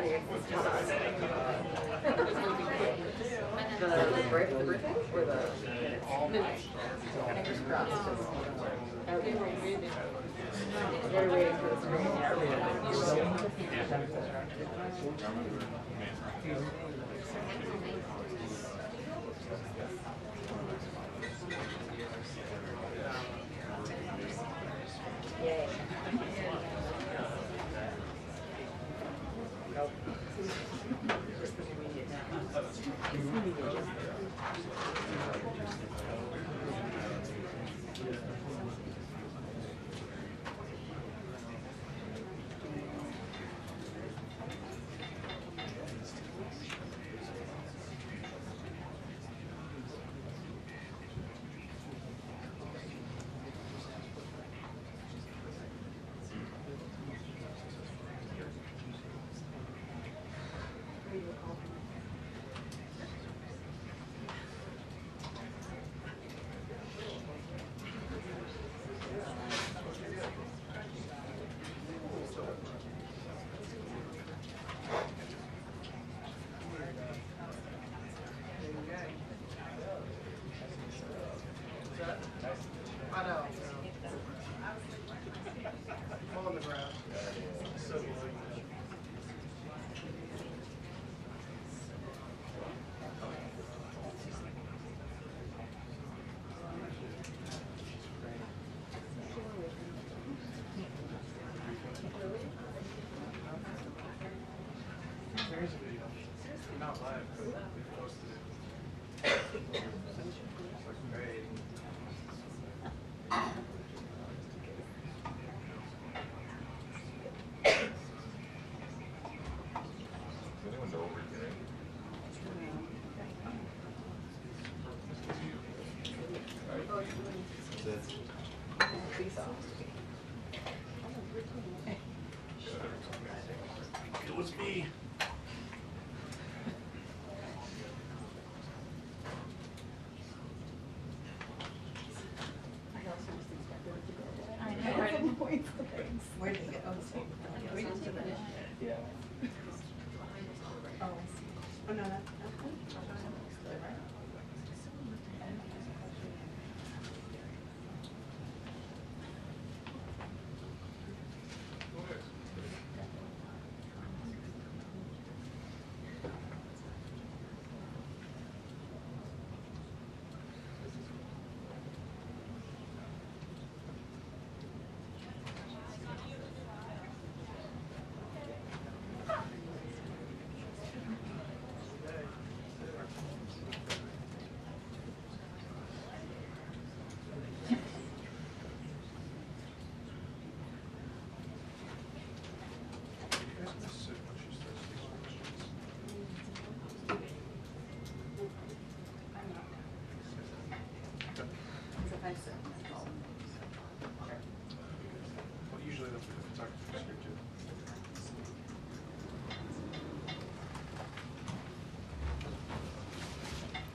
The briefing or the minutes? Fingers crossed. Okay. They're waiting for the screen. Yay. I know. I'm on the ground. So there is a video. Not live, but we posted it. It's like great. It was me. Where did it get? Yeah. Oh, no, that's Well, usually that's what the photography is here too.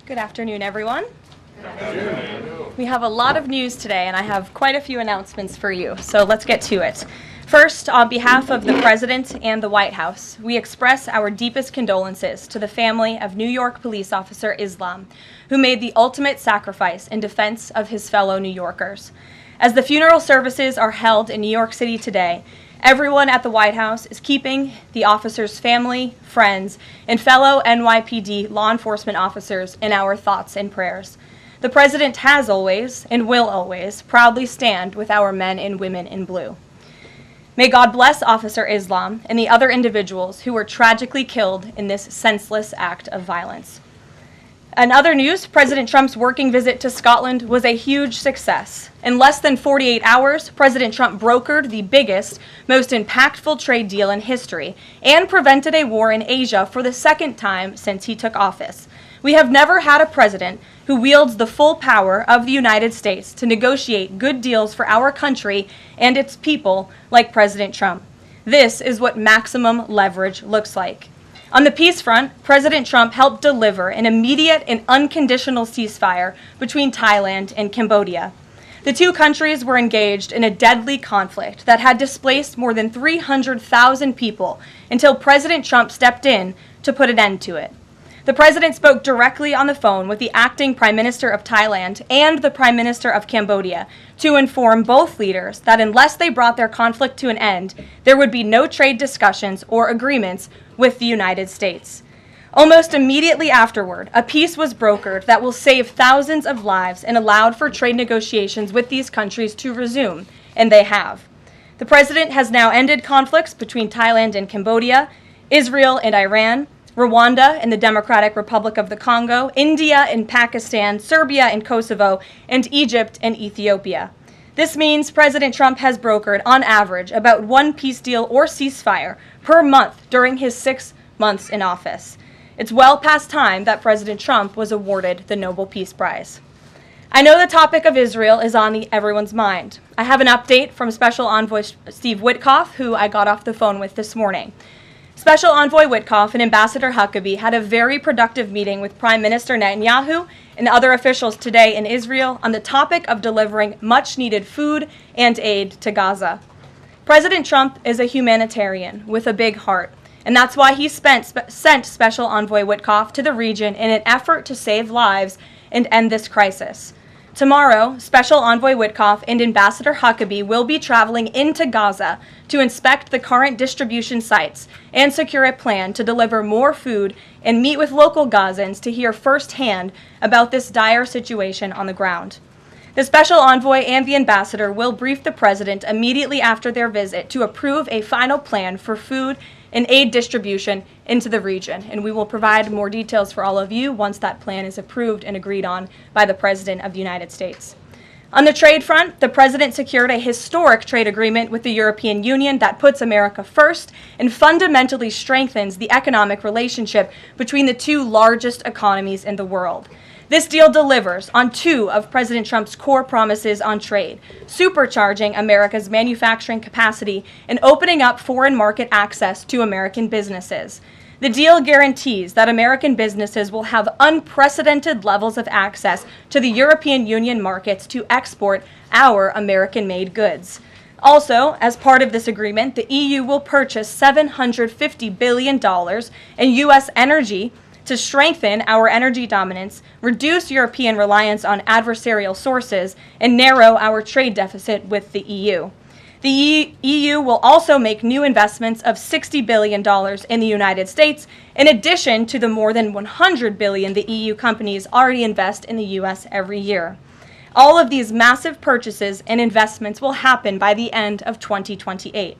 Good afternoon, everyone. We have a lot of news today, and I have quite a few announcements for you, so let's get to it. First, on behalf of the President and the White House, we express our deepest condolences to the family of New York police officer Islam, who made the ultimate sacrifice in defense of his fellow New Yorkers. As the funeral services are held in New York City today, everyone at the White House is keeping the officer's family, friends, and fellow NYPD law enforcement officers in our thoughts and prayers. The President has always, and will always, proudly stand with our men and women in blue. May God bless Officer Islam and the other individuals who were tragically killed in this senseless act of violence. In other news, President Trump's working visit to Scotland was a huge success. In less than 48 hours, President Trump brokered the biggest, most impactful trade deal in history and prevented a war in Asia for the second time since he took office. We have never had a president who wields the full power of the United States to negotiate good deals for our country and its people like President Trump. This is what maximum leverage looks like. On the peace front, President Trump helped deliver an immediate and unconditional ceasefire between Thailand and Cambodia. The two countries were engaged in a deadly conflict that had displaced more than 300,000 people until President Trump stepped in to put an end to it. The president spoke directly on the phone with the acting Prime Minister of Thailand and the Prime Minister of Cambodia to inform both leaders that unless they brought their conflict to an end, there would be no trade discussions or agreements with the United States. Almost immediately afterward, a peace was brokered that will save thousands of lives and allowed for trade negotiations with these countries to resume, and they have. The president has now ended conflicts between Thailand and Cambodia, Israel and Iran, Rwanda and the Democratic Republic of the Congo, India and Pakistan, Serbia and Kosovo, and Egypt and Ethiopia. This means President Trump has brokered, on average, about one peace deal or ceasefire per month during his 6 months in office. It's well past time that President Trump was awarded the Nobel Peace Prize. I know the topic of Israel is on everyone's mind. I have an update from Special Envoy Steve Witkoff, who I got off the phone with this morning. Special Envoy Witkoff and Ambassador Huckabee had a very productive meeting with Prime Minister Netanyahu and other officials today in Israel on the topic of delivering much-needed food and aid to Gaza. President Trump is a humanitarian with a big heart, and that's why he sent Special Envoy Witkoff to the region in an effort to save lives and end this crisis. Tomorrow, Special Envoy Witkoff and Ambassador Huckabee will be traveling into Gaza to inspect the current distribution sites and secure a plan to deliver more food and meet with local Gazans to hear firsthand about this dire situation on the ground. The Special Envoy and the Ambassador will brief the President immediately after their visit to approve a final plan for food and aid distribution into the region, and we will provide more details for all of you once that plan is approved and agreed on by the President of the United States. On the trade front, the President secured a historic trade agreement with the European Union that puts America first and fundamentally strengthens the economic relationship between the two largest economies in the world. This deal delivers on two of President Trump's core promises on trade, supercharging America's manufacturing capacity and opening up foreign market access to American businesses. The deal guarantees that American businesses will have unprecedented levels of access to the European Union markets to export our American-made goods. Also, as part of this agreement, the EU will purchase $750 billion in U.S. energy to strengthen our energy dominance, reduce European reliance on adversarial sources, and narrow our trade deficit with the EU. The EU will also make new investments of $60 billion in the United States, in addition to the more than $100 billion the EU companies already invest in the U.S. every year. All of these massive purchases and investments will happen by the end of 2028.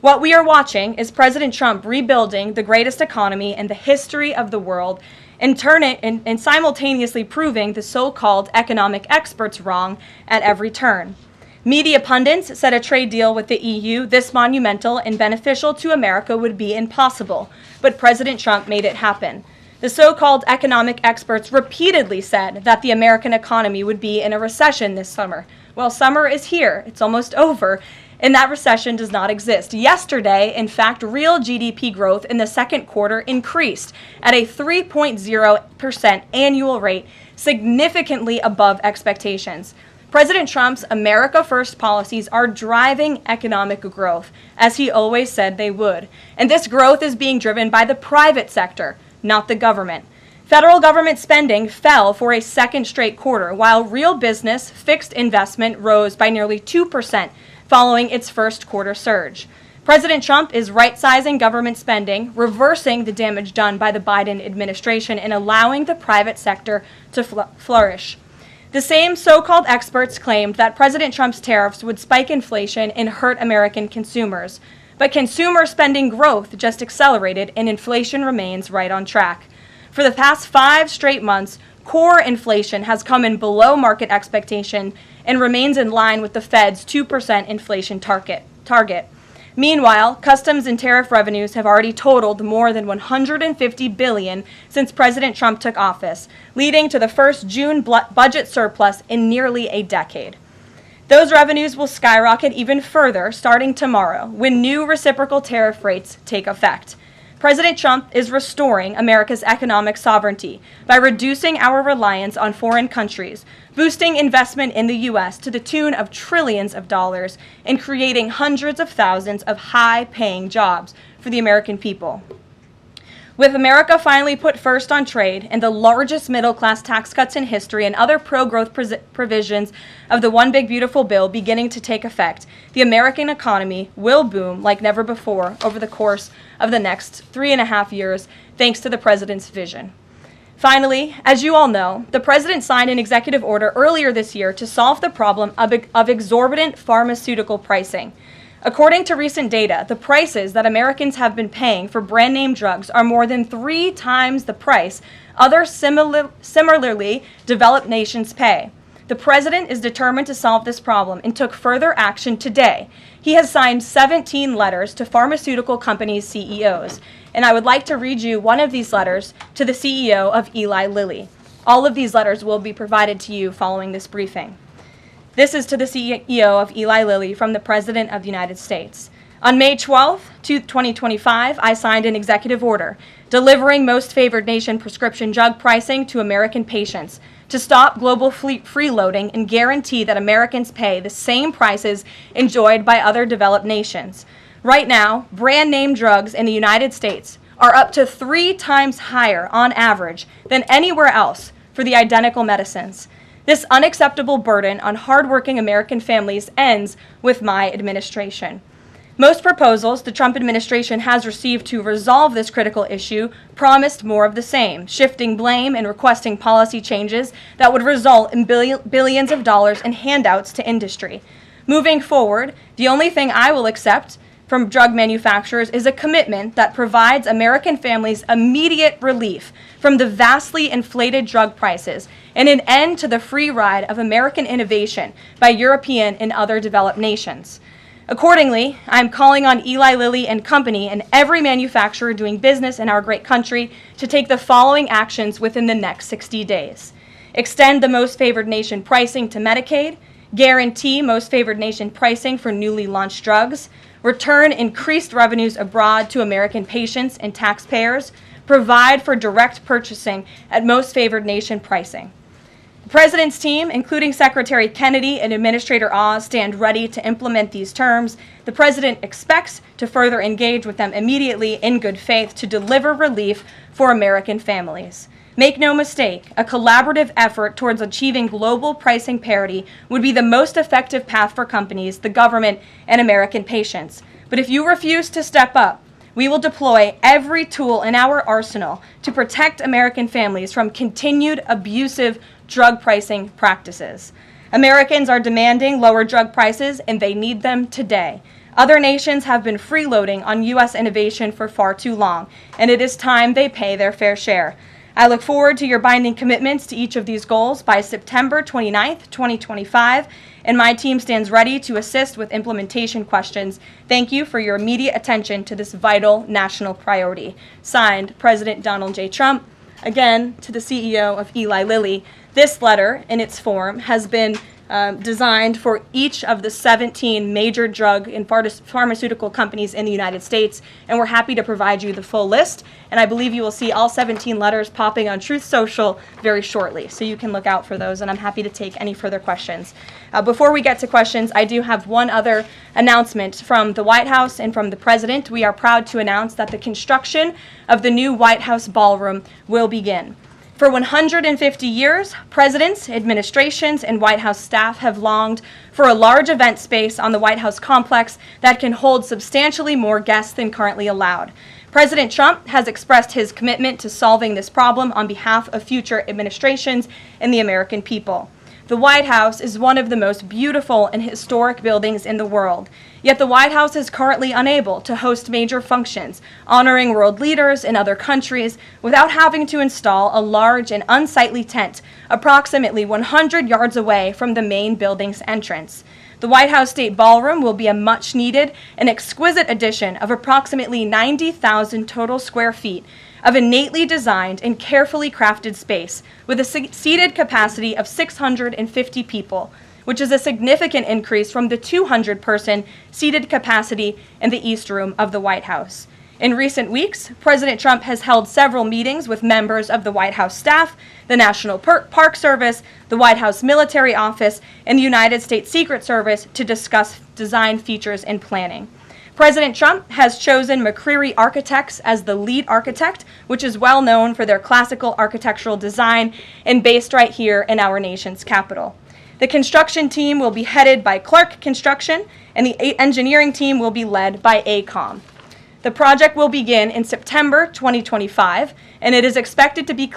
What we are watching is President Trump rebuilding the greatest economy in the history of the world and simultaneously proving the so-called economic experts wrong at every turn. Media pundits said a trade deal with the EU this monumental and beneficial to America would be impossible, but President Trump made it happen. The so-called economic experts repeatedly said that the American economy would be in a recession this summer. Well, summer is here. It's almost over. And that recession does not exist. Yesterday, in fact, real GDP growth in the second quarter increased at a 3.0% annual rate, significantly above expectations. President Trump's America First policies are driving economic growth, as he always said they would. And this growth is being driven by the private sector, not the government. Federal government spending fell for a second straight quarter, while real business fixed investment rose by nearly 2%. Following its first quarter surge. President Trump is right-sizing government spending, reversing the damage done by the Biden administration, and allowing the private sector to flourish. The same so-called experts claimed that President Trump's tariffs would spike inflation and hurt American consumers. But consumer spending growth just accelerated and inflation remains right on track. For the past 5 straight months, core inflation has come in below market expectation and remains in line with the Fed's 2% inflation target. Meanwhile, customs and tariff revenues have already totaled more than $150 billion since President Trump took office, leading to the first June budget surplus in nearly a decade. Those revenues will skyrocket even further starting tomorrow when new reciprocal tariff rates take effect. President Trump is restoring America's economic sovereignty by reducing our reliance on foreign countries, boosting investment in the U.S. to the tune of trillions of dollars, and creating hundreds of thousands of high-paying jobs for the American people. With America finally put first on trade and the largest middle-class tax cuts in history and other pro-growth provisions of the One Big Beautiful Bill beginning to take effect, the American economy will boom like never before over the course of the next 3.5 years, thanks to the president's vision. Finally, as you all know, the president signed an executive order earlier this year to solve the problem of exorbitant pharmaceutical pricing. According to recent data, the prices that Americans have been paying for brand name drugs are more than 3 times the price other similarly developed nations pay. The president is determined to solve this problem and took further action today. He has signed 17 letters to pharmaceutical companies' CEOs, and I would like to read you one of these letters to the CEO of Eli Lilly. All of these letters will be provided to you following this briefing. This is to the CEO of Eli Lilly from the President of the United States. On May 12, 2025, I signed an executive order delivering most favored nation prescription drug pricing to American patients to stop global freeloading and guarantee that Americans pay the same prices enjoyed by other developed nations. Right now, brand name drugs in the United States are up to 3 times higher on average than anywhere else for the identical medicines. This unacceptable burden on hardworking American families ends with my administration. Most proposals the Trump administration has received to resolve this critical issue promised more of the same, shifting blame and requesting policy changes that would result in billions of dollars in handouts to industry. Moving forward, the only thing I will accept from drug manufacturers is a commitment that provides American families immediate relief from the vastly inflated drug prices and an end to the free ride of American innovation by European and other developed nations. Accordingly, I am calling on Eli Lilly and Company and every manufacturer doing business in our great country to take the following actions within the next 60 days. Extend the most favored nation pricing to Medicaid, guarantee most favored nation pricing for newly launched drugs, return increased revenues abroad to American patients and taxpayers, provide for direct purchasing at most favored nation pricing. The President's team, including Secretary Kennedy and Administrator Oz, stand ready to implement these terms. The President expects to further engage with them immediately in good faith to deliver relief for American families. Make no mistake, a collaborative effort towards achieving global pricing parity would be the most effective path for companies, the government, and American patients. But if you refuse to step up, we will deploy every tool in our arsenal to protect American families from continued abusive drug pricing practices. Americans are demanding lower drug prices, and they need them today. Other nations have been freeloading on U.S. innovation for far too long, and it is time they pay their fair share. I look forward to your binding commitments to each of these goals by September 29th, 2025, and my team stands ready to assist with implementation questions. Thank you for your immediate attention to this vital national priority. Signed, President Donald J. Trump. Again, to the CEO of Eli Lilly. This letter, in its form, has been designed for each of the 17 major drug and pharmaceutical companies in the United States, and we're happy to provide you the full list, and I believe you will see all 17 letters popping on Truth Social very shortly, so you can look out for those, and I'm happy to take any further questions. Before we get to questions, I do have one other announcement from the White House and from the President. We are proud to announce that the construction of the new White House ballroom will begin. For 150 years, presidents, administrations, and White House staff have longed for a large event space on the White House complex that can hold substantially more guests than currently allowed. President Trump has expressed his commitment to solving this problem on behalf of future administrations and the American people. The White House is one of the most beautiful and historic buildings in the world. Yet the White House is currently unable to host major functions, honoring world leaders in other countries without having to install a large and unsightly tent approximately 100 yards away from the main building's entrance. The White House State Ballroom will be a much-needed and exquisite addition of approximately 90,000 total square feet of innately designed and carefully crafted space with a seated capacity of 650 people, which is a significant increase from the 200-person seated capacity in the East Room of the White House. In recent weeks, President Trump has held several meetings with members of the White House staff, the National Park Service, the White House Military Office, and the United States Secret Service to discuss design features and planning. President Trump has chosen McCreary Architects as the lead architect, which is well known for their classical architectural design and based right here in our nation's capital. The construction team will be headed by Clark Construction, and the engineering team will be led by AECOM. The project will begin in September 2025, and it is expected to be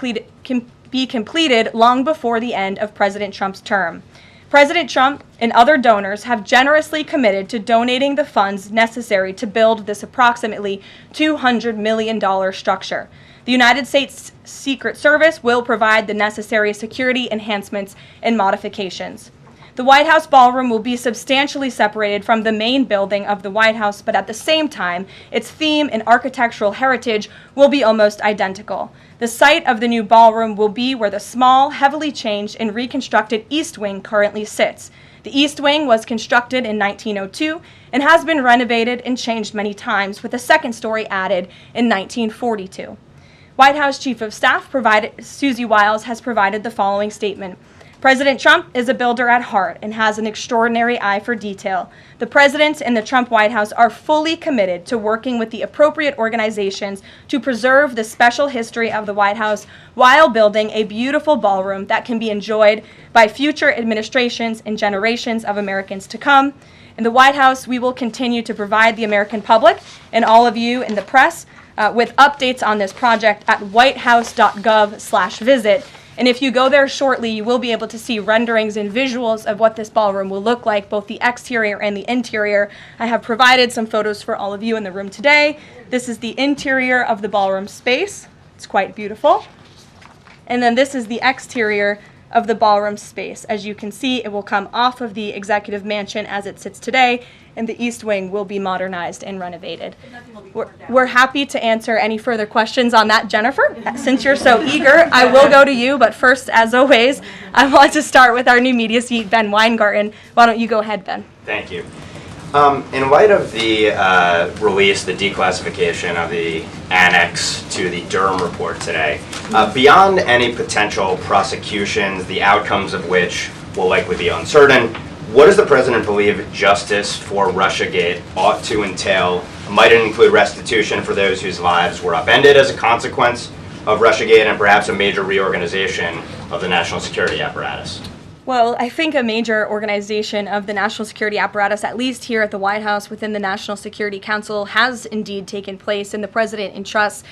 completed long before the end of President Trump's term. President Trump and other donors have generously committed to donating the funds necessary to build this approximately $200 million structure. The United States Secret Service will provide the necessary security enhancements and modifications. The White House ballroom will be substantially separated from the main building of the White House, but at the same time, its theme and architectural heritage will be almost identical. The site of the new ballroom will be where the small, heavily changed and reconstructed East Wing currently sits. The East Wing was constructed in 1902 and has been renovated and changed many times, with a second story added in 1942. White House Chief of Staff Susie Wiles has provided the following statement. President Trump is a builder at heart and has an extraordinary eye for detail. The President and the Trump White House are fully committed to working with the appropriate organizations to preserve the special history of the White House while building a beautiful ballroom that can be enjoyed by future administrations and generations of Americans to come. In the White House, we will continue to provide the American public and all of you in the press with updates on this project at whitehouse.gov/visit. And if you go there shortly, you will be able to see renderings and visuals of what this ballroom will look like, both the exterior and the interior. I have provided some photos for all of you in the room today. This is the interior of the ballroom space. It's quite beautiful. And then this is the exterior of the ballroom space. As you can see, it will come off of the executive mansion as it sits today, and the East Wing will be modernized and renovated. We're happy to answer any further questions on that, Jennifer. Since you're so eager, I will go to you, but first, as always, I want to start with our new media seat, Ben Weingarten. Why don't you go ahead, Ben? Thank you. In light of the release, the declassification of the annex to the Durham report today, beyond any potential prosecutions, the outcomes of which will likely be uncertain, what does the President believe justice for Russiagate ought to entail? Might it include restitution for those whose lives were upended as a consequence of Russiagate, and perhaps a major reorganization of the national security apparatus? Well, I think a major organization of the national security apparatus, at least here at the White House within the National Security Council, has indeed taken place, and the President entrusts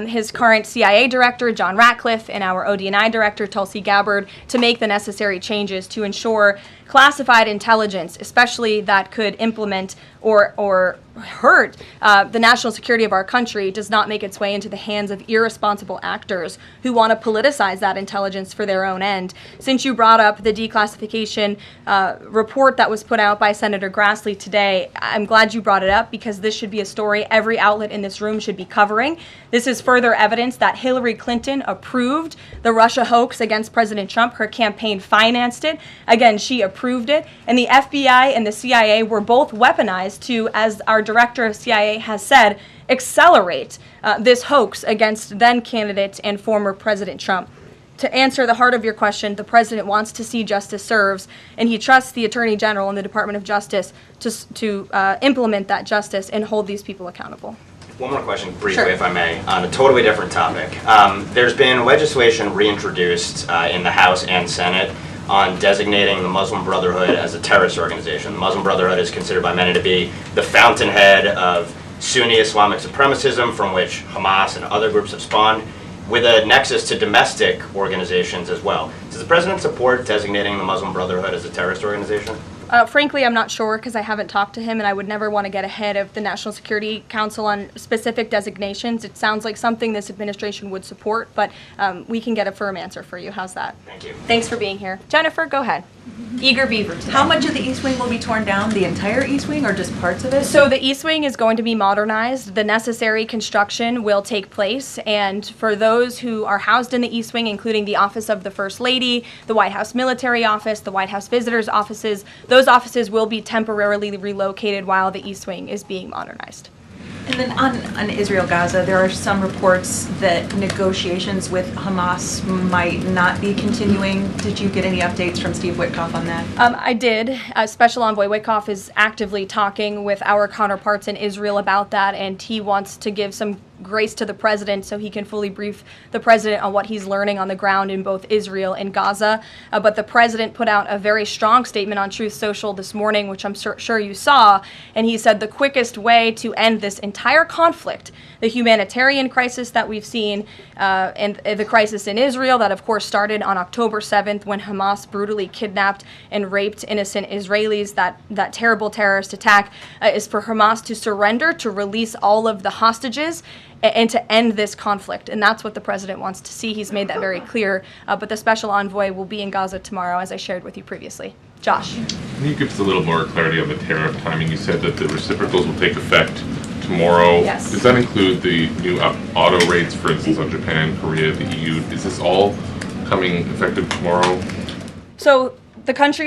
his current CIA director, John Ratcliffe, and our ODNI director, Tulsi Gabbard, to make the necessary changes to ensure classified intelligence, especially that could implement or hurt the national security of our country, does not make its way into the hands of irresponsible actors who want to politicize that intelligence for their own end. Since you brought up the declassification report that was put out by Senator Grassley today, I'm glad you brought it up, because this should be a story every outlet in this room should be covering. This is further evidence that Hillary Clinton approved the Russia hoax against President Trump. Her campaign financed it. Again, she approved it. And the FBI and the CIA were both weaponized to, as our director of CIA has said, accelerate this hoax against then candidate and former President Trump. To answer the heart of your question, the President wants to see justice served, and he trusts the Attorney General and the Department of Justice to implement that justice and hold these people accountable. One more question, briefly, Sure. if I may, on a totally different topic. There's been legislation reintroduced in the House and Senate on designating the Muslim Brotherhood as a terrorist organization. The Muslim Brotherhood is considered by many to be the fountainhead of Sunni Islamic supremacism, from which Hamas and other groups have spawned, with a nexus to domestic organizations as well. Does the President support designating the Muslim Brotherhood as a terrorist organization? Frankly, I'm not sure, because I haven't talked to him, and I would never want to get ahead of the National Security Council on specific designations. It sounds like something this administration would support, but we can get a firm answer for you. How's that? Thank you. Thanks for beaver here. Jennifer, go ahead. Eager beaver today. How much of the East Wing will be torn down? The entire East Wing or just parts of it? So the East Wing is going to be modernized. The necessary construction will take place, and for those who are housed in the East Wing, including the Office of the First Lady, the White House Military Office, the White House Visitors Offices, those offices will be temporarily relocated while the East Wing is being modernized. And then on Israel-Gaza, there are some reports that negotiations with Hamas might not be continuing. Did you get any updates from Steve Witkoff on that? I did. Special Envoy Witkoff is actively talking with our counterparts in Israel about that, and he wants to give some grace to the president so he can fully brief the president on what he's learning on the ground in both Israel and Gaza. But the president put out a very strong statement on Truth Social this morning, which I'm sure you saw, and he said the quickest way to end this entire conflict, the humanitarian crisis that we've seen, and the crisis in Israel that of course started on October 7th when Hamas brutally kidnapped and raped innocent Israelis, that terrible terrorist attack, is for Hamas to surrender, to release all of the hostages, and to end this conflict. And that's what the president wants to see. He's made that very clear. But the special envoy will be in Gaza tomorrow, as I shared with you previously. Josh. Can you give us a little more clarity on the tariff timing? You said that the reciprocals will take effect tomorrow. Yes. Does that include the new auto rates, for instance, on Japan, Korea, the EU? Is this all coming effective tomorrow? So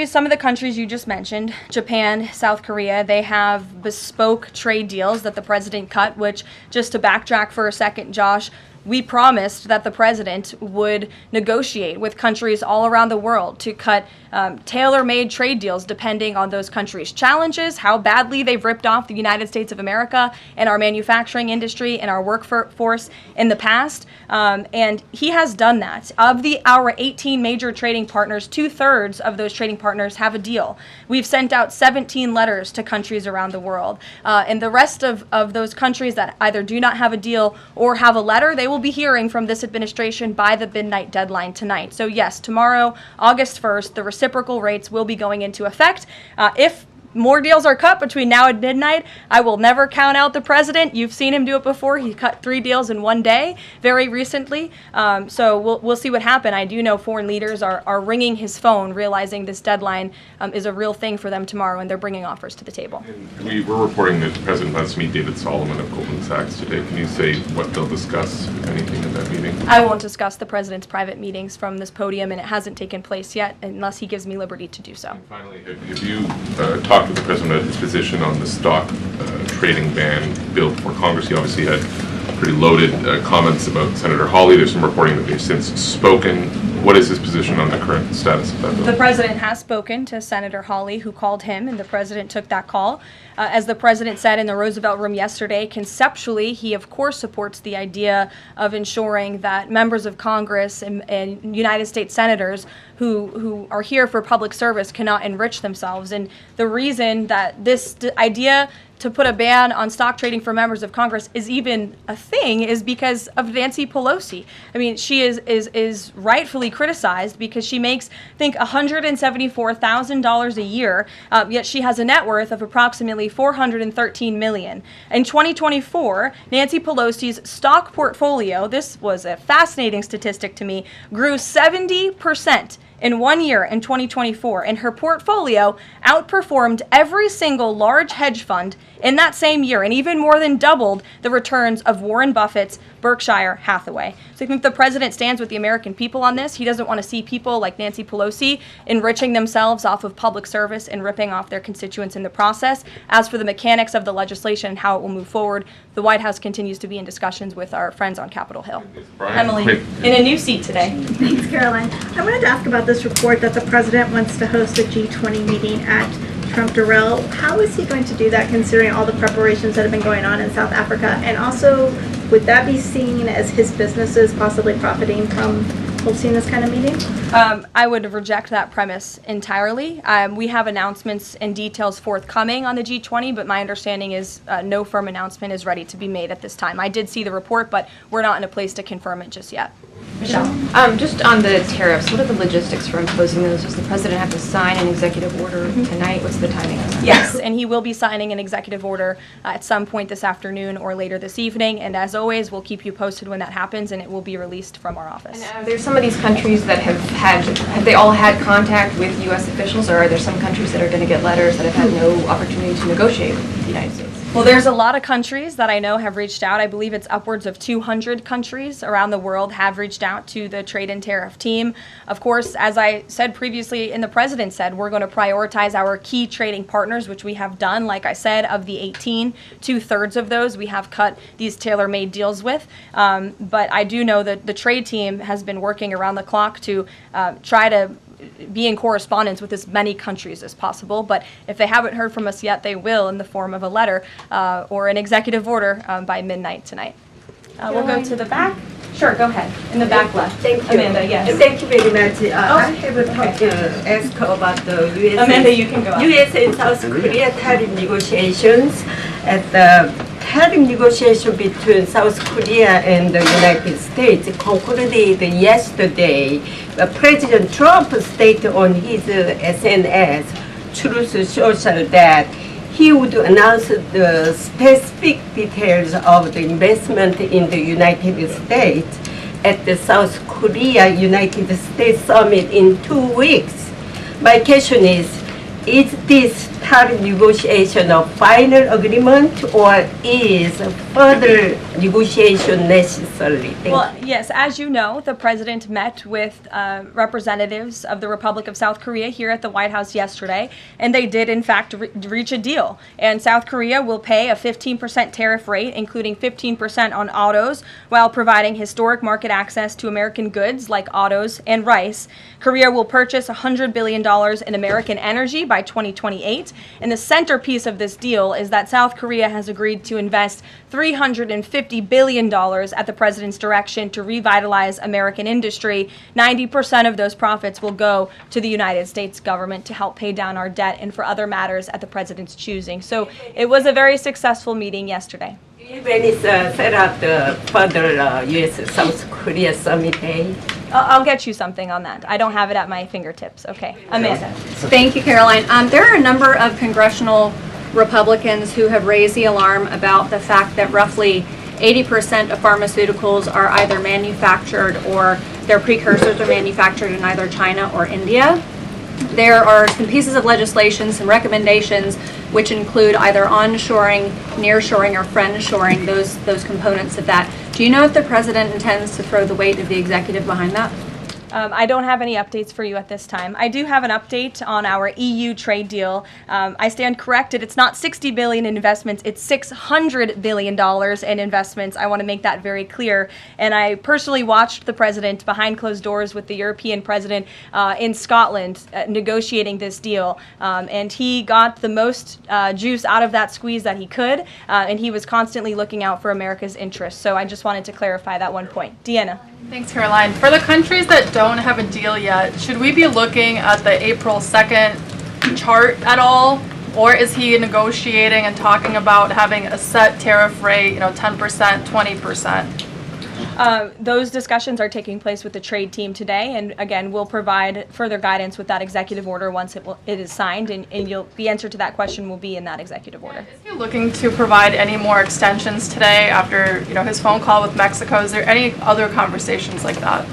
some of the countries you just mentioned, Japan, South Korea, they have bespoke trade deals that the president cut, which, just to backtrack for a second, Josh, we promised that the president would negotiate with countries all around the world to cut tailor-made trade deals depending on those countries' challenges, how badly they've ripped off the United States of America and our manufacturing industry and our workforce in the past. And he has done that. Of our 18 major trading partners, 2/3 of those trading partners have a deal. We've sent out 17 letters to countries around the world. And the rest of those countries that either do not have a deal or have a letter, they will be hearing from this administration by the midnight deadline tonight. So yes, tomorrow, August 1st, the reciprocal rates will be going into effect. If more deals are cut between now and midnight, I will never count out the president. You've seen him do it before. He cut 3 deals in one day very recently. So we'll see what happens. I do know foreign leaders are ringing his phone, realizing this deadline is a real thing for them tomorrow, and they're bringing offers to the table. We were reporting that the president plans to meet David Solomon of Goldman Sachs today. Can you say what they'll discuss, if anything, in that meeting? I won't discuss the president's private meetings from this podium, and it hasn't taken place yet unless he gives me liberty to do so. And finally, have you talked with the president about his position on the stock trading ban bill before Congress? He obviously had pretty loaded comments about Senator Hawley. There's some reporting that they've since spoken. What is his position on the current status of that bill? The president has spoken to Senator Hawley, who called him, and the president took that call. As the president said in the Roosevelt Room yesterday, conceptually, he of course supports the idea of ensuring that members of Congress and United States senators who are here for public service cannot enrich themselves. And the reason that this idea to put a ban on stock trading for members of Congress is even a thing is because of Nancy Pelosi. I mean, she is rightfully criticized because she makes, I think, $174,000 a year, yet she has a net worth of approximately $413 million. In 2024, Nancy Pelosi's stock portfolio, this was a fascinating statistic to me, grew 70% in 1 year in 2024, and her portfolio outperformed every single large hedge fund in that same year, and even more than doubled the returns of Warren Buffett's Berkshire Hathaway. So I think the president stands with the American people on this. He doesn't want to see people like Nancy Pelosi enriching themselves off of public service and ripping off their constituents in the process. As for the mechanics of the legislation and how it will move forward, the White House continues to be in discussions with our friends on Capitol Hill. Emily, in a new seat today. Thanks, Karoline. I wanted to ask about this report that the president wants to host a G20 meeting at Trump-Durrell. How is he going to do that, considering all the preparations that have been going on in South Africa? And also, would that be seen as his businesses possibly profiting from hosting this kind of meeting? I would reject that premise entirely. We have announcements and details forthcoming on the G20, but my understanding is no firm announcement is ready to be made at this time. I did see the report, but we're not in a place to confirm it just yet. Michelle? Just on the tariffs, what are the logistics for imposing those? Does the president have to sign an executive order tonight? What's the timing on that? Yes, and he will be signing an executive order at some point this afternoon or later this evening. And as always, we'll keep you posted when that happens, and it will be released from our office. And there's some of these countries that have they all had contact with U.S. officials, or are there some countries that are going to get letters that have had no opportunity to negotiate with the United States? Well, there's a lot of countries that I know have reached out. I believe it's upwards of 200 countries around the world have reached out to the trade and tariff team. Of course, as I said previously and the president said, we're going to prioritize our key trading partners, which we have done. Like I said, of the 18, 2/3 of those we have cut these tailor-made deals with. But I do know that the trade team has been working around the clock to try to be in correspondence with as many countries as possible, but if they haven't heard from us yet, they will in the form of a letter or an executive order by midnight tonight. We'll go to the back. Sure, go ahead. In the back left. Thank you. Amanda, yes. Thank you very much. I have a talk ask about the U.S. Amanda, you can go up. U.S. and South Korea tariff negotiations. At the tariff negotiation between South Korea and the United States concluded yesterday. President Trump stated on his SNS, Truth Social, that he would announce the specific details of the investment in the United States at the South Korea United States Summit in 2 weeks. My question is this tariff negotiation a final agreement or is further negotiation necessary? Well, yes, as you know, the president met with representatives of the Republic of South Korea here at the White House yesterday, and they did, in fact, reach a deal. And South Korea will pay a 15% tariff rate, including 15% on autos, while providing historic market access to American goods like autos and rice. Korea will purchase $100 billion in American energy by 2028. And the centerpiece of this deal is that South Korea has agreed to invest $350 billion at the president's direction to revitalize American industry. 90% of those profits will go to the United States government to help pay down our debt and for other matters at the president's choosing. So it was a very successful meeting yesterday. Do you have any set up the further U.S.-South Korea summit day? I'll get you something on that. I don't have it at my fingertips. Okay. Amanda. Thank you, Caroline. There are a number of congressional Republicans who have raised the alarm about the fact that roughly 80% of pharmaceuticals are either manufactured or their precursors are manufactured in either China or India. There are some pieces of legislation, some recommendations, which include either onshoring, nearshoring, or friendshoring, those components of that. Do you know if the president intends to throw the weight of the executive behind that? I don't have any updates for you at this time. I do have an update on our EU trade deal. I stand corrected. It's not $60 billion in investments. It's $600 billion in investments. I want to make that very clear. And I personally watched the president behind closed doors with the European president in Scotland negotiating this deal. And he got the most juice out of that squeeze that he could. And he was constantly looking out for America's interests. So I just wanted to clarify that one point. Deanna. Thanks, Caroline. For the countries that don't have a deal yet, should we be looking at the April 2nd chart at all? Or is he negotiating and talking about having a set tariff rate, 10%, 20%? Those discussions are taking place with the trade team today, and again, we'll provide further guidance with that executive order once it is signed, and the answer to that question will be in that executive order. Is he looking to provide any more extensions today after his phone call with Mexico? Is there any other conversations like that?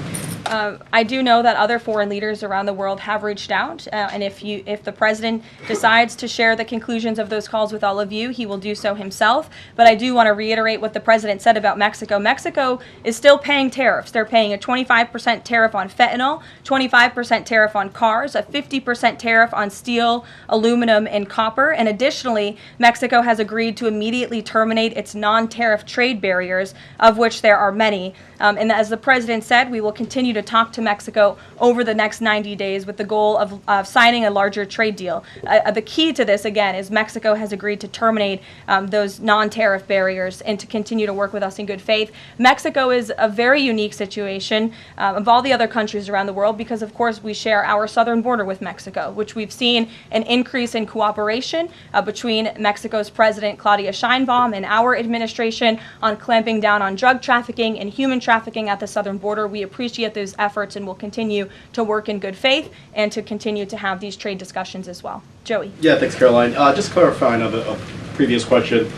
I do know that other foreign leaders around the world have reached out, and if the president decides to share the conclusions of those calls with all of you, he will do so himself. But I do want to reiterate what the president said about Mexico. Mexico is still paying tariffs. They're paying a 25% tariff on fentanyl, 25% tariff on cars, a 50% tariff on steel, aluminum, and copper. And additionally, Mexico has agreed to immediately terminate its non-tariff trade barriers, of which there are many. And as the president said, we will continue to talk to Mexico over the next 90 days with the goal of signing a larger trade deal. The key to this, again, is Mexico has agreed to terminate those non-tariff barriers and to continue to work with us in good faith. Mexico is a very unique situation of all the other countries around the world because, of course, we share our southern border with Mexico, which we've seen an increase in cooperation between Mexico's President Claudia Sheinbaum and our administration on clamping down on drug trafficking and human trafficking at the southern border. We appreciate those efforts and will continue to work in good faith and to continue to have these trade discussions as well. Joey. Yeah, thanks, Caroline. Just clarifying on a previous question.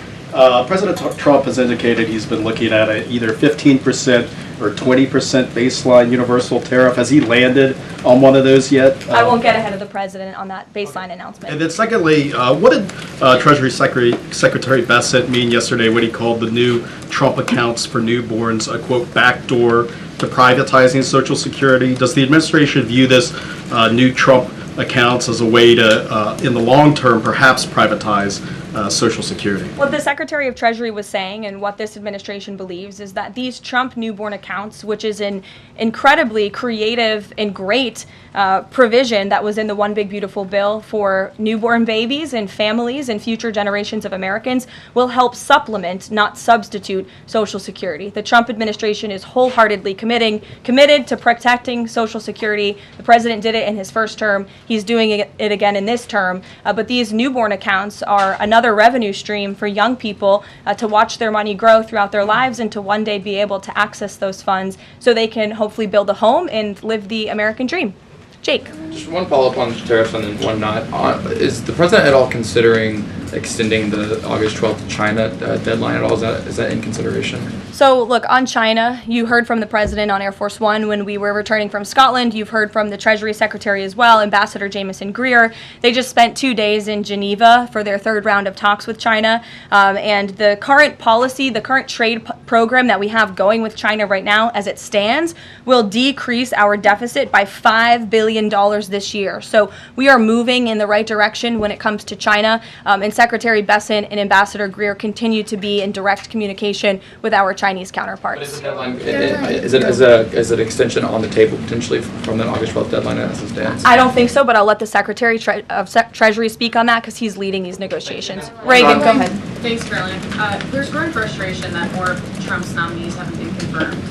President Trump has indicated he's been looking at either 15% or 20% baseline universal tariff. Has he landed on one of those yet? I won't get ahead of the president on that baseline announcement. And then secondly, what did Treasury Secretary Bassett mean yesterday when he called the new Trump accounts for newborns a, quote, backdoor to privatizing Social Security? Does the administration view this new Trump accounts as a way to, in the long term, perhaps privatize Social Security? What the Secretary of Treasury was saying and what this administration believes is that these Trump newborn accounts, which is an incredibly creative and great provision that was in the One Big Beautiful Bill for newborn babies and families and future generations of Americans, will help supplement, not substitute, Social Security. The Trump administration is wholeheartedly committed to protecting Social Security. The president did it in his first term. He's doing it again in this term. But these newborn accounts are another revenue stream for young people to watch their money grow throughout their lives and to one day be able to access those funds so they can hopefully build a home and live the American dream. Jake. Just one follow-up on tariffs and then one not. Is the president at all considering extending the August 12th China deadline at all? Is that in consideration? So look, on China, you heard from the president on Air Force One when we were returning from Scotland. You've heard from the Treasury Secretary as well, Ambassador Jameson Greer. They just spent 2 days in Geneva for their third round of talks with China. And the current policy, the current trade program that we have going with China right now, as it stands, will decrease our deficit by $5 billion this year. So we are moving in the right direction when it comes to China. And Secretary Besson and Ambassador Greer continue to be in direct communication with our Chinese counterparts. But is the deadline, is an extension on the table potentially from the August 12th deadline as it stands? I don't think so, but I'll let the Secretary of Treasury speak on that because he's leading these negotiations. Reagan, go ahead. Thanks, Karoline. There's growing frustration that more of Trump's nominees haven't been confirmed.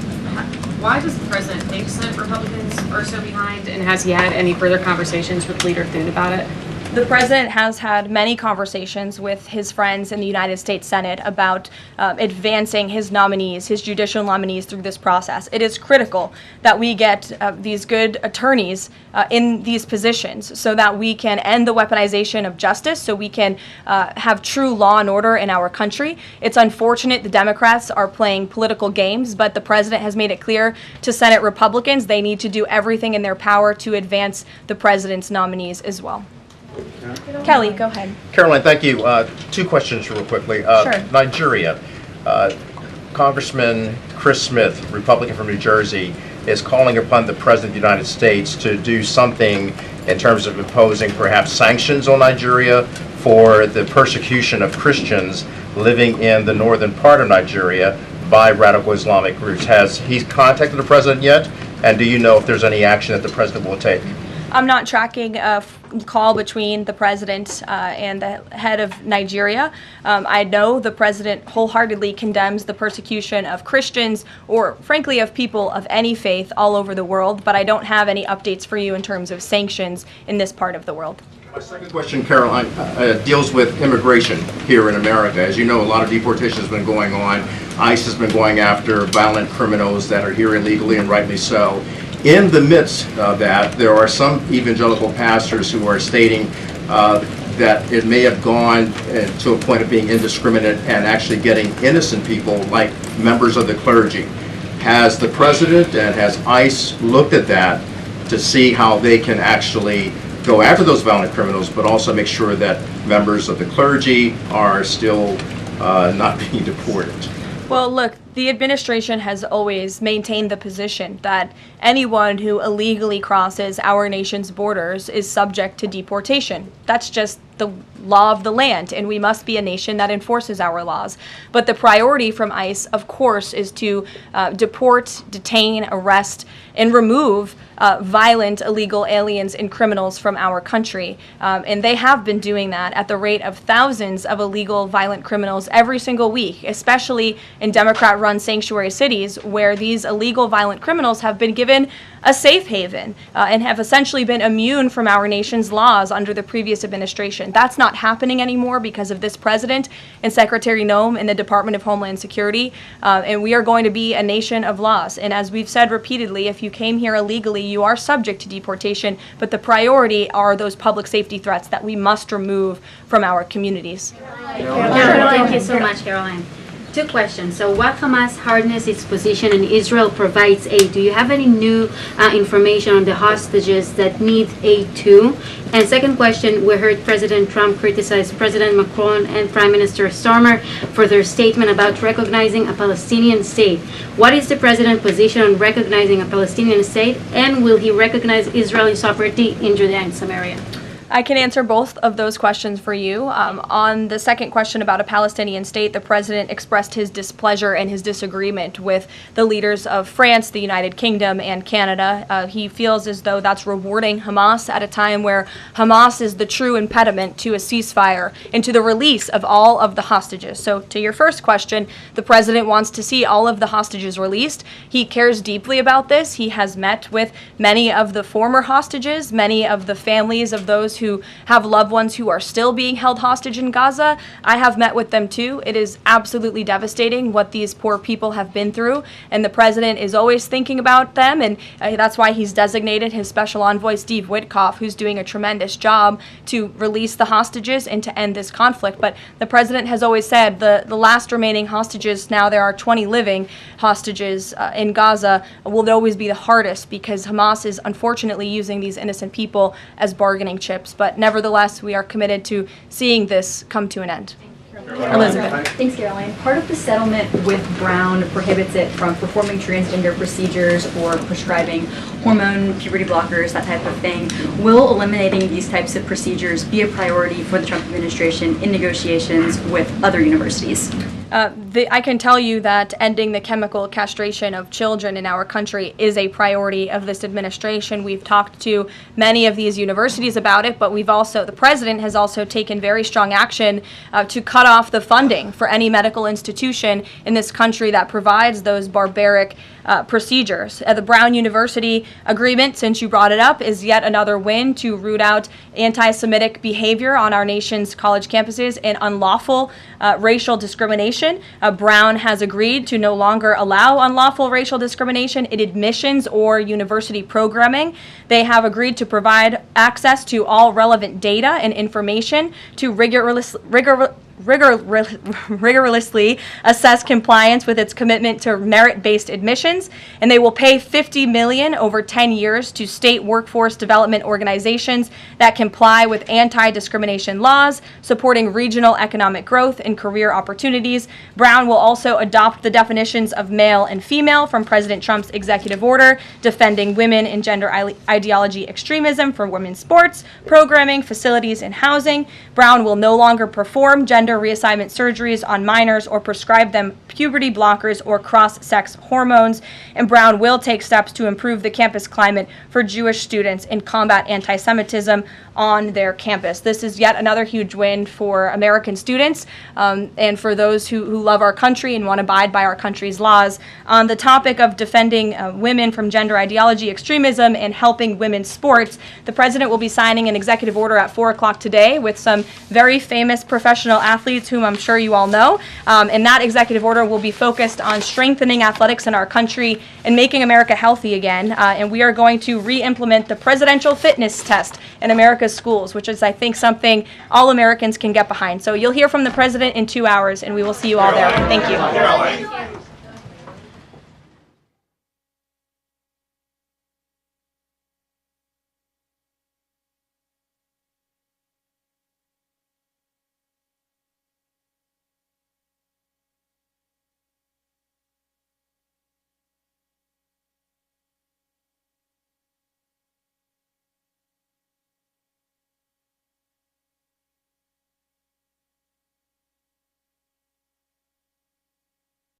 Why does the president think Senate Republicans are so behind, and has he had any further conversations with Leader Thune about it? The president has had many conversations with his friends in the United States Senate about advancing his nominees, his judicial nominees through this process. It is critical that we get these good attorneys in these positions so that we can end the weaponization of justice, so we can have true law and order in our country. It's unfortunate the Democrats are playing political games, but the president has made it clear to Senate Republicans they need to do everything in their power to advance the president's nominees as well. Kelly, go ahead. Karoline, thank you. 2 questions real quickly. Sure. Nigeria. Congressman Chris Smith, Republican from New Jersey, is calling upon the President of the United States to do something in terms of imposing perhaps sanctions on Nigeria for the persecution of Christians living in the northern part of Nigeria by radical Islamic groups. Has he contacted the President yet? And do you know if there's any action that the President will take? I'm not tracking a call between the president and the head of Nigeria. I know the president wholeheartedly condemns the persecution of Christians or, frankly, of people of any faith all over the world, but I don't have any updates for you in terms of sanctions in this part of the world. My second question, Karoline, deals with immigration here in America. As you know, a lot of deportation has been going on. ICE has been going after violent criminals that are here illegally, and rightly so. In the midst of that, there are some evangelical pastors who are stating that it may have gone to a point of being indiscriminate and actually getting innocent people, like members of the clergy. Has the president and has ICE looked at that to see how they can actually go after those violent criminals, but also make sure that members of the clergy are still not being deported? Well, look, the administration has always maintained the position that anyone who illegally crosses our nation's borders is subject to deportation. That's just the law of the land, and we must be a nation that enforces our laws. But the priority from ICE, of course, is to deport, detain, arrest, and remove violent illegal aliens and criminals from our country. And they have been doing that at the rate of thousands of illegal violent criminals every single week, especially in Democrat-run sanctuary cities where these illegal violent criminals have been given a safe haven and have essentially been immune from our nation's laws under the previous administration. deportation. That's not happening anymore because of this president and Secretary Noem in the Department of Homeland Security, and we are going to be a nation of laws. And as we've said repeatedly, if you came here illegally, you are subject to deportation, but the priority are those public safety threats that we must remove from our communities. Thank you so much, Caroline. Two questions. So what Hamas hardens its position and Israel provides aid? Do you have any new information on the hostages that need aid too? And second question, we heard President Trump criticize President Macron and Prime Minister Starmer for their statement about recognizing a Palestinian state. What is the president's position on recognizing a Palestinian state, and will he recognize Israeli sovereignty in Judea and Samaria? I can answer both of those questions for you. On the second question about a Palestinian state, the president expressed his displeasure and his disagreement with the leaders of France, the United Kingdom, and Canada. He feels as though that's rewarding Hamas at a time where Hamas is the true impediment to a ceasefire and to the release of all of the hostages. So to your first question, the president wants to see all of the hostages released. He cares deeply about this. He has met with many of the former hostages, many of the families of those who have loved ones who are still being held hostage in Gaza. I have met with them too. It is absolutely devastating what these poor people have been through, and the president is always thinking about them, and that's why he's designated his special envoy Steve Witkoff, who's doing a tremendous job to release the hostages and to end this conflict. But the president has always said the last remaining hostages, now there are 20 living hostages in Gaza, will always be the hardest because Hamas is unfortunately using these innocent people as bargaining chips. But nevertheless, we are committed to seeing this come to an end. Elizabeth. Thanks, Caroline. Part of the settlement with Brown prohibits it from performing transgender procedures or prescribing hormone, puberty blockers, that type of thing. Will eliminating these types of procedures be a priority for the Trump administration in negotiations with other universities? I can tell you that ending the chemical castration of children in our country is a priority of this administration. We've talked to many of these universities about it, but the president has also taken very strong action to cut off the funding for any medical institution in this country that provides those barbaric procedures. The Brown University agreement, since you brought it up, is yet another win to root out anti-Semitic behavior on our nation's college campuses and unlawful racial discrimination. Brown has agreed to no longer allow unlawful racial discrimination in admissions or university programming. They have agreed to provide access to all relevant data and information to rigorously assess compliance with its commitment to merit-based admissions, and they will pay $50 million over 10 years to state workforce development organizations that comply with anti-discrimination laws, supporting regional economic growth and career opportunities. Brown will also adopt the definitions of male and female from President Trump's executive order, defending women and gender ideology extremism for women's sports, programming, facilities, and housing. Brown will no longer perform gender reassignment surgeries on minors or prescribe them puberty blockers or cross-sex hormones. And Brown will take steps to improve the campus climate for Jewish students and combat anti-Semitism on their campus. This is yet another huge win for American students and for those who love our country and want to abide by our country's laws. On the topic of defending women from gender ideology extremism and helping women's sports, the president will be signing an executive order at 4 o'clock today with some very famous professional athletes whom I'm sure you all know. And that executive order will be focused on strengthening athletics in our country and making America healthy again. And we are going to re-implement the presidential fitness test in America's schools, which is, I think, something all Americans can get behind. So you'll hear from the president in 2 hours, and we will see you all there. Thank you.